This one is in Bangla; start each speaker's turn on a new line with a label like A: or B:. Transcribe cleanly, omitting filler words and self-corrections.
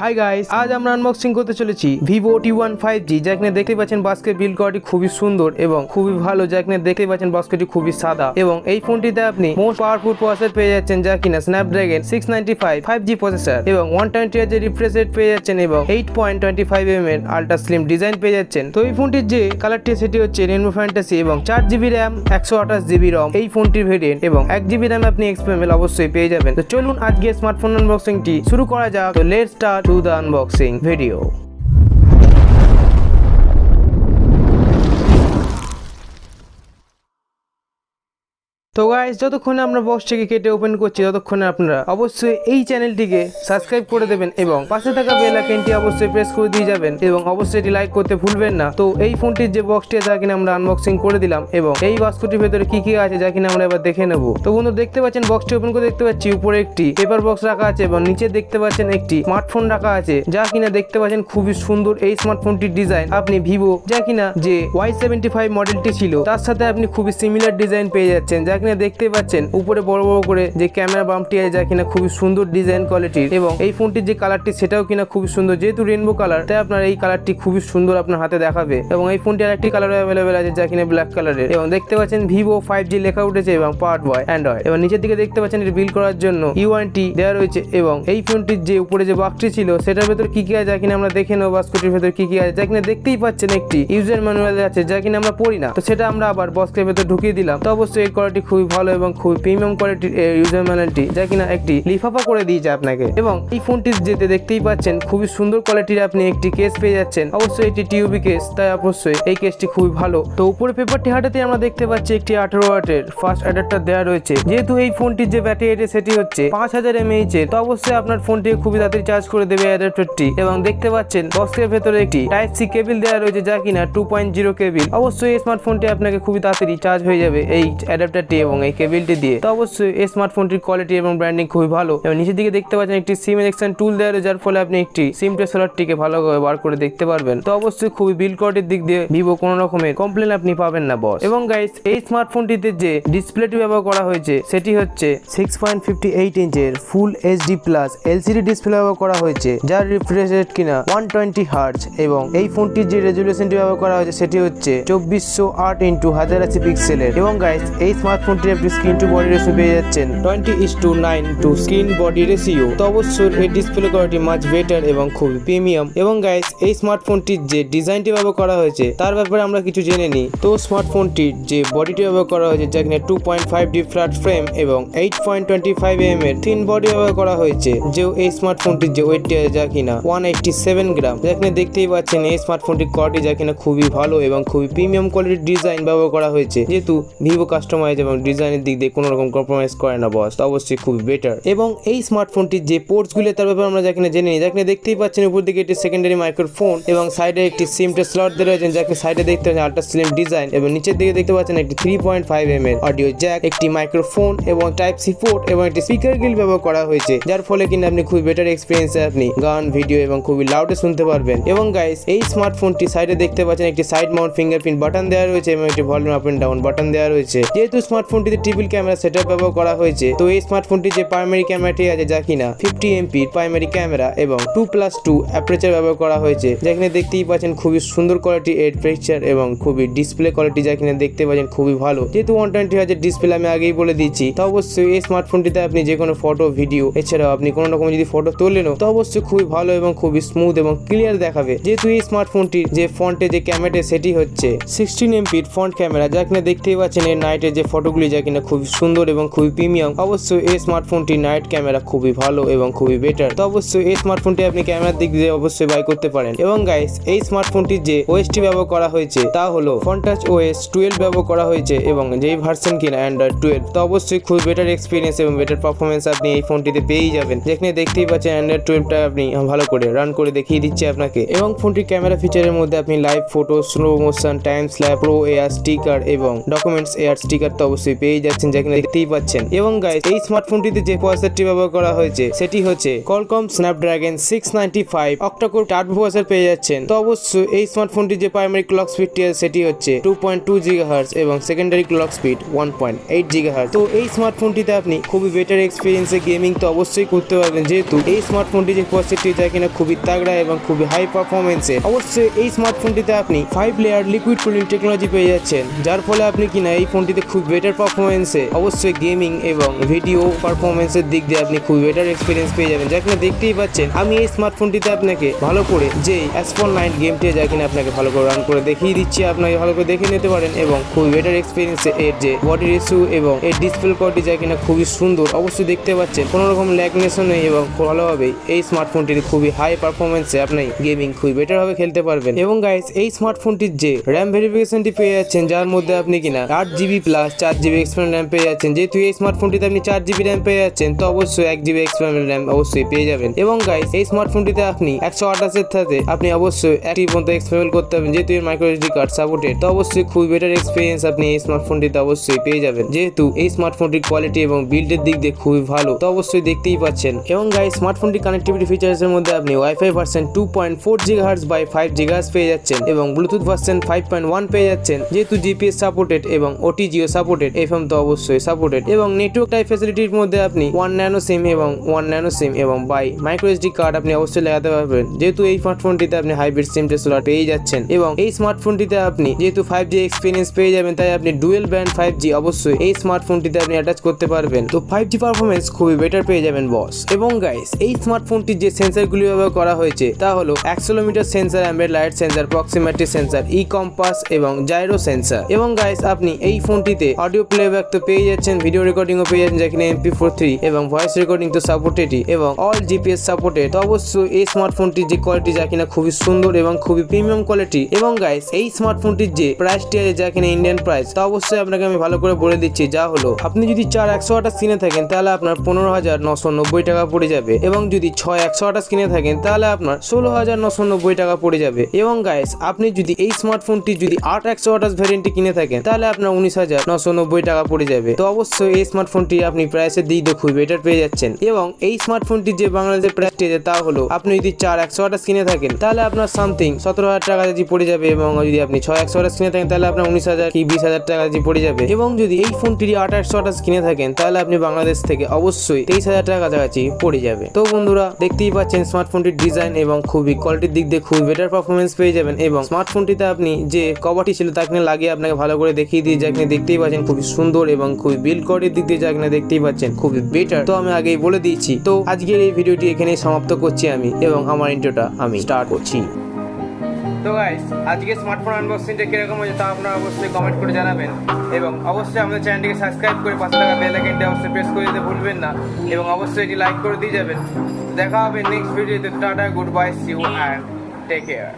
A: হাই গাইস, আজ আমরা আনবক্সিং করতে চলেছি ViVO T1 5G, যা এখানে দেখতে পাচ্ছেন বাস্কেট বিল্ড কোয়ালিটি খুবই সুন্দর এবং খুবই ভালো। যা এখানে দেখতে পাচ্ছেন বাস্কেটটি খুবই সাদা এবং এই ফোনটিতে আপনি মোস্ট পাওয়ারফুল প্রসেসর পেয়ে যাচ্ছেন, যা কিনা Snapdragon 695 5G প্রসেসর এবং 120 Hz এর রিফ্রেশ রেট পেয়ে যাচ্ছেন এবং 8.25 mm এর আল্ট্রা স্লিম ডিজাইন পেয়ে যাচ্ছেন। তো এই ফোনটির যে কালারটি সেটি হচ্ছে রেইনবো ফ্যান্টাসি এবং 4GB RAM 128GB ROM এই ফোনটির ভেরিয়েন্ট এবং 1GB RAM আপনি XPML অবশ্যই পেয়ে যাবেন। তো চলুন আজকে স্মার্টফোন আনবক্সিংটি শুরু করা যাক। তো let's start to the unboxing video. তো গাইস, যতক্ষণে আমরা বক্সটিকে কেটে ওপেন করছি ততক্ষণে আপনারা অবশ্যই এই চ্যানেলটিকে সাবস্ক্রাইব করে দেবেন এবং পাশে থাকা বেল আইকনটি অবশ্যই প্রেস করে দিয়ে যাবেন এবং অবশ্যই এটি লাইক করতে ভুলবেন না। তো এই ফোনটির যে বক্সটি আছে, যা কিনা আমরা আনবক্সিং করে দিলাম এবং এই বাক্সটির ভেতরে কি কি আছে, যা কিনা আমরা এবার দেখে নেব। তো বন্ধু, দেখতে পাচ্ছেন বক্সটি ওপেন করে দেখতে পাচ্ছি উপরে একটি পেপার বক্স রাখা আছে এবং নিচে দেখতে পাচ্ছেন একটি স্মার্টফোন রাখা আছে, যা কিনা দেখতে পাচ্ছেন খুবই সুন্দর। এই স্মার্টফোনটির ডিজাইন আপনি ভিভো যা কিনা যে Y75 মডেলটি ছিল তার সাথে আপনি খুবই সিমিলার ডিজাইন পেয়ে যাচ্ছেন, যা কিনা দেখতে পাচ্ছেন উপরে বড় বড় করে যে ক্যামেরা বাম্পটি আছে, যা কিনা খুবই সুন্দর ডিজাইন কোয়ালিটির এবং এই ফোনটির যে কালারটি সেটাও কিনা খুবই সুন্দর, যেহেতু রেইনবো কালার তাই আপনার এই কালারটি খুবই সুন্দর আপনার হাতে দেখাবে এবং এই ফোনটি আরেকটি কালার অ্যাভেলেবেল আছে, যা কিনা ব্ল্যাক কালারের এবং দেখতে পাচ্ছেন ViVO 5G লেখা উঠেছে এবং পাওয়ার্ড বাই অ্যান্ড্রয়েড এবং নিচের দিকে দেখতে পাচ্ছেন এর বিল করার জন্য ইউআরটি দেওয়া রয়েছে এবং এই ফোনটির যে উপরে যে বাক্সটি ছিল সেটার ভেতর কি কি আছে, যা কিনা আমরা দেখে নেব বাক্সটির ভেতর কি কি আছে। যা কিনা দেখতেই পাচ্ছেন একটি ইউজার ম্যানুয়াল আছে, যা কিনা আমরা পড়ি না, তো সেটা আমরা আবার বক্সের ভেতর ঢুকিয়ে দিলাম। তো অবশ্যই এই কোয়ালিটি খুবই ভালো এবং খুবই প্রিমিয়াম কোয়ালিটির ইউজার ম্যানুয়ালটি, যা কিনা একটি লিফাফা করে দিয়েছে আপনাকে এবং এই ফোনটি যেতে দেখতেই পাচ্ছেন খুবই সুন্দর কোয়ালিটির আপনি একটি কেস পেয়ে যাচ্ছেন। অবশ্যই এটি টিউবি কেস, তাই অবশ্যই এই কেসটি খুবই ভালো। তো উপরে পেপারটি হাঁটাতে আমরা দেখতে পাচ্ছি একটি 18 ওয়াটের ফাস্ট অ্যাডাপ্টার দেওয়া রয়েছে, যেহেতু এই ফোনটির যে ব্যাটারি সেটি হচ্ছে 5000 mAh এর, তো অবশ্যই আপনার ফোনটি খুবই তাড়াতাড়ি চার্জ করে দেবে অ্যাডাপ্টারটি এবং দেখতে পাচ্ছেন বক্সের ভেতরে একটি টাইপ সি কেবল দেওয়া রয়েছে, যা কিনা 2.0 কেবল। অবশ্যই এই স্মার্টফোনটি আপনাকে খুবই তাড়াতাড়ি চার্জ হয়ে যাবে এই অ্যাডাপ্টারটি এবং এই কেবলটি দিয়ে। তো অবশ্যই এই স্মার্টফোনটির কোয়ালিটি এবং ব্র্যান্ডিং খুবই ভালো এবং নিচের দিকে দেখতে পাচ্ছেন একটি সিম এজেকশন টুল দেওয়া রয়েছে, যার ফলে আপনি একটি সিম ট্রেসারটিকে ভালোভাবে বার করে দেখতে পারবেন। তো অবশ্যই খুবই বিল্ড কোয়ালিটির দিক দিয়ে ভিভো কোনো রকমের কমপ্লেন আপনি পাবেন না বস। এবং গাইস, এই স্মার্টফোনটিতে যে ডিসপ্লেটি ব্যবহার করা হয়েছে সেটি হচ্ছে 6.58 ইঞ্চের ফুল HD প্লাস LCD ডিসপ্লে ব্যবহার করা হয়েছে, যার রিফ্রেশ রেট কিনা 120 হার্জ এবং এই ফোনটির যে রেজুলেশনটি ব্যবহার করা হয়েছে সেটি হচ্ছে 2408x1080 পিক্সেলের। এবং গাইস, এই স্মার্টফোনটির আপনি স্ক্রিন টু বডি রেশিও পেয়ে যাচ্ছেন 20:9 টু স্ক্রিন বডি রেশিও। তো অবশ্যই এই ডিসপ্লে কোয়ালিটি মাচ বেটার এবং খুবই প্রিমিয়াম। এবং গাইস, এই স্মার্টফোনটির যে ডিজাইনটি ব্যবহার করা হয়েছে তার ব্যাপারে আমরা কিছু জেনে নিই। তো স্মার্টফোনটির যে বডিটি ব্যবহার করা হয়েছে, যা কিনা 2.5D ফ্ল্যাট ফ্রেম এবং 8.25 mm এর থিন বডি ব্যবহার করা হয়েছে। যে এই স্মার্টফোনটির যে ওয়েটটি আছে, যা কিনা 187 গ্রাম, যা কিনা দেখতেই পাচ্ছেন এই স্মার্টফোনটির কোয়ালিটি, যা কিনা খুবই ভালো এবং খুবই প্রিমিয়াম কোয়ালিটির ডিজাইন ব্যবহার করা হয়েছে, যেহেতু ভিভো কাস্টমাইজ এবং ডিজাইনের দিক দিয়ে কোনো রকম কম্প্রোমাইজ করে না বস। তো অবশ্যই খুবই বেটার। এবং এই স্মার্টফোনটির যে পোর্টসগুলো তার ব্যাপারে আমরা যা কিনা জেনে নিই। যা কিনা দেখতেই পাচ্ছেন উপর দিকে একটি সেকেন্ডারি মাইক্রোফোন এবং সাইডে একটি সিমটা স্লট দিয়ে রয়েছেন, যাকে সাইডে দেখতে পাচ্ছেন আল্ট্রা স্লিম ডিজাইন এবং নিচের দিকে দেখতে পাচ্ছেন একটি 3.5 mm অডিও জ্যাক, একটি মাইক্রোফোন এবং টাইপ সি পোর্ট এবং একটি স্পিকার গ্রিল ব্যবহার করা হয়েছে, যার ফলে কিনা আপনি খুবই বেটার এক্সপিরিয়েন্সে আপনি গান, ভিডিও এবং খুবই লাউডে শুনতে পারবেন। এবং গাইস, এই স্মার্টফোনটি সাইডে দেখতে পাচ্ছেন একটি সাইড মাউন্ট ফিঙ্গারপ্রিন্ট বাটন দেওয়া রয়েছে এবং একটি volume up and down button দেওয়া রয়েছে। যেহেতু স্মার্টফোনটিতে ট্রিপল ক্যামেরা সেটআপ ব্যবহার করা হয়েছে, তো এই স্মার্টফোনটির যে প্রাইমারি ক্যামেরাটি আছে, যা কিনা 50 MP প্রাইমারি ক্যামেরা এবং 2+2 অ্যাপারচার ব্যবহার করা হয়েছে, যেখানে দেখতেই পাচ্ছেন খুবই সুন্দর কোয়ালিটি এর পিকচার এবং খুবই ডিসপ্লে কোয়ালিটি, যা কিনা দেখতে পাচ্ছেন খুবই ভালো। যেহেতু 120 Hz ডিসপ্লে আমি আগেই বলে দিচ্ছি, তো অবশ্যই এই স্মার্টফোনটিতে আপনি যে কোনো ফটো, ভিডিও এছাড়াও আপনি কোনো রকম যদি ফটো তোলেনও তো অবশ্যই খুবই ভালো এবং খুবই স্মুথ এবং ক্লিয়ার দেখাবে। যেহেতু এই স্মার্টফোনটির যে ফ্রন্টে যে ক্যামেরাটি সেটি হচ্ছে 16 MP ফ্রন্ট ক্যামেরা, যা কিনা দেখতেই পাচ্ছেন এর নাইটের যে ফটোগুলি, যা কিনা খুবই সুন্দর এবং খুবই প্রিমিয়াম। অবশ্যই এই স্মার্টফোনটি নাইট ক্যামেরা খুবই ভালো এবং খুবই বেটার। তো অবশ্যই এই স্মার্টফোনটি আপনি ক্যামেরার দিক দিয়ে অবশ্যই বাই করতে পারেন। এবং গাইস, এই স্মার্টফোনটির যে ওএসটি ব্যবহার করা হয়েছে তা হলো ফন্টাচ OS 12 ব্যবহার করা হয়েছে এবং যেই ভার্সন কিনা Android 12। তো অবশ্যই খুব বেটার এক্সপিরিয়েন্স এবং বেটার পারফরমেন্স আপনি এই ফোনটিতে পেয়েই যাবেন, যেখানে দেখতেই পাচ্ছেন Android 12টা আপনি ভালো করে রান করে দেখিয়ে দিচ্ছে আপনাকে। এবং ফোনটির ক্যামেরা ফিচারের মধ্যে আপনি live photo, slow motion, time slap, pro air sticker এবং ডকুমেন্টস এয়ার স্টিকার তো অবশ্যই অবশ্যই পেয়ে যাচ্ছেন, যা কিনা দেখতেই পাচ্ছেন। এবং গাইস এই স্মার্টফোনটিতে যে প্রসেসরটি ব্যবহার করা হয়েছে সেটি হচ্ছে Qualcomm Snapdragon 695 octa-core turbo processor পেয়ে যাচ্ছেন। তো অবশ্যই এই স্মার্টফোনটির যে প্রাইমারি ক্লক স্পিডটি আছে সেটি হচ্ছে 2.2 GHz এবং সেকেন্ডারি ক্লক স্পিড 1.8 GHz। তো এই স্মার্টফোনটিতে আপনি খুবই বেটার এক্সপিরিয়েন্সে গেমিং তো অবশ্যই করতে পারবেন, যেহেতু এই স্মার্টফোনটি যে প্রসেসরটি যা কিনা খুবই তাগড়া এবং খুবই হাই পারফরমেন্সে। অবশ্যই এই স্মার্টফোনটিতে আপনি 5 লেয়ার লিকুইড কুলিং টেকনোলজি পেয়ে যাচ্ছেন, যার ফলে আপনি কিনা এই ফোনটিতে খুব বেটার পারফরমেন্সে অবশ্যই গেমিং এবং ভিডিও পারফরমেন্সের দিক দিয়ে আপনি খুব বেটার এক্সপিরিয়েন্স পেয়ে যাবেন, যা কিনা দেখতেই পাচ্ছেন। আমি এই স্মার্টফোনটিতে আপনাকে ভালো করে যে S49 গেমটি যা কিনা আপনাকে ভালো করে রান করে দেখিয়ে দিচ্ছি, আপনাকে ভালো করে দেখে নিতে পারেন এবং খুব বেটার এক্সপিরিয়েন্সে এর যে বডি রেসিও এবং এর ডিসপ্লে কোয়ালিটি যা কিনা খুবই সুন্দর। অবশ্যই দেখতে পাচ্ছেন কোনো রকম ল্যাগনেসও নেই এবং ভালোভাবেই এই স্মার্টফোনটির খুবই হাই পারফরমেন্সে আপনি গেমিং খুবই বেটার ভাবে খেলতে পারবেন। এবং গাইস এই স্মার্টফোনটির যে র্যাম ভেরিফিকেশনটি পেয়ে যাচ্ছেন, যার মধ্যে আপনি কিনা 8GB plus 4GB external RAM পেয়ে যাচ্ছেন। যেহেতু এই স্মার্টফোনটিতে আপনি 4GB র্যাম পেয়ে যাচ্ছেন, তো অবশ্যই 1GB এক্সটার্নাল র্যাম অবশ্যই পেয়ে যাবেন। এবং গাইস এই স্মার্টফোনটিতে আপনি 128 এর সাথে আপনি অবশ্যই একটি পর্যন্ত এক্সপেরিমেন্ট করতে পারবেন, যেহেতু এর মাইক্রো এসডি কার্ড সাপোর্টেড। তো অবশ্যই খুবই বেটার এক্সপিরিয়েন্স আপনি এই স্মার্টফোনটিতে অবশ্যই পেয়ে যাবেন, যেহেতু এই স্মার্টফোনটির কোয়ালিটি এবং বিল্ডের দিক দিয়ে খুবই ভালো। তো অবশ্যই দেখতেই পাচ্ছেন। এবং গাইস স্মার্টফোনটির কানেক্টিভিটি ফিচার্স এর মধ্যে আপনি WiFi version 2.4 GHz by 5 GHz পেয়ে যাচ্ছেন এবং ব্লুটুথ ভার্সন 5.1 পেয়ে যাচ্ছেন, যেহেতু জিপিএস সাপোর্টেড এবং ওটিজিও সাপোর্টেড, এফএম তো অবশ্যই সাপোর্টেড। এবং নেটওয়ার্ক টাইপ ফ্যাসিলিটির মধ্যে আপনি 1 ন্যানো সিম এবং 1 ন্যানো সিম এবং বাই মাইক্রো এসডি কার্ড আপনি অবশ্যই লাগাতে পারবেন, যেহেতু এই স্মার্টফোনটিতে আপনি হাইব্রিড সিম স্লট পেয়ে যাচ্ছেন। এবং এই স্মার্টফোনটিতে আপনি যেহেতু 5G এক্সপিরিয়েন্স পেয়ে যাবেন, তাই আপনি ডুয়েল ব্যান্ড 5G অবশ্যই এই স্মার্টফোনটিতে আপনি অ্যাটাচ করতে পারবেন। তো 5G পারফরমেন্স খুবই বেটার পেয়ে যাবেন বস। এবং গাইস এই স্মার্টফোনটির যে সেন্সরগুলি ব্যবহার করা হয়েছে তা হলো accelerometer sensor, ambient light sensor, proximity sensor, e compass এবং জাইরো সেন্সর। এবং গাইস আপনি এই ফোনটিতে অডিও প্লেব্যাক তো পেয়ে যাচ্ছেন, ভিডিও রেকর্ডিংও পেয়ে যাচ্ছেন, যেখানে MP4 এবং ভয়েস রেকর্ডিং তো সাপোর্টেডই এবং অল জিপিএস সাপোর্টেড। তো অবশ্যই এই স্মার্টফোনটির যে কোয়ালিটি যা কিনা খুবই সুন্দর এবং খুবই প্রিমিয়াম কোয়ালিটি। এবং গাইস এই স্মার্টফোনটির যে প্রাইসটি আছে যা কিনা ইন্ডিয়ান প্রাইস, তা অবশ্যই আপনাকে আমি ভালো করে বলে দিচ্ছি, যা হলো আপনি যদি 4 কিনে থাকেন তাহলে আপনার 15,990 টাকা পড়ে যাবে, এবং যদি 6 কিনে থাকেন তাহলে আপনার 16,990 টাকা পড়ে যাবে। এবং গাইস আপনি যদি এই স্মার্টফোনটি যদি 8 ভ্যারিয়েন্টটি কিনে থাকেন তাহলে আপনার 19,990 টাকা পড়ে যাবে। তো অবশ্যই এই স্মার্টফোনটি আপনি প্রাইসের দিক দিয়ে খুব বেটার পেয়ে যাচ্ছেন। এবং এই স্মার্টফোনটি যে বাংলাদেশের প্রাইসটি আছে তা হলো আপনি যদি 4 কিনে থাকেন তাহলে আপনার সামথিং 17,000 টাকা যদি পড়ে যাবে, এবং যদি আপনি 6 কিনে থাকেন তাহলে আপনার 19,000 কি 20,000 টাকা যদি পড়ে যাবে। এবং যদি এই ফোনটি 8 কিনে থাকেন তাহলে আপনি বাংলাদেশ থেকে অবশ্যই 23,000 টাকা কাছাকাছি পড়ে যাবে। তো বন্ধুরা দেখতেই পাচ্ছেন স্মার্টফোনটির ডিজাইন এবং খুবই কোয়ালিটির দিক দিয়ে খুবই বেটার পারফরমেন্স পেয়ে যাবেন। এবং স্মার্টফোনটিতে আপনি যে কভারটি ছিল তা কিনে লাগিয়ে আপনাকে ভালো করে দেখিয়ে দিয়ে, যা কিনে দেখতেই পাচ্ছেন খুবই সুন্দর এবং খুবই বিল্ড কোয়ালিটির দিক দিয়ে যা কিনে দেখতেই পাচ্ছেন খুবই বেটার। তো আমি আগেই বলে দিয়েছি। তো আজকের এই ভিডিওটি এখানেই সমাপ্ত করছি আমি, এবং আমার ইন্ট্রোটা আমি স্টার্ট করছি। তো গাইস আজকে স্মার্টফোন আনবক্সিংটা কিরকম হয়েছে তা আপনারা অবশ্যই কমেন্ট করে জানাবেন, এবং অবশ্যই আমাদের চ্যানেলটিকে সাবস্ক্রাইব করে পাশে থাকা বেল আইকনটি অবশ্যই প্রেস করে দিতে ভুলবেন না, এবং অবশ্যই এটি লাইক করে দিয়ে যাবেন। দেখা হবে নেক্সট ভিডিওতে। Tata, goodbye, see you and take care.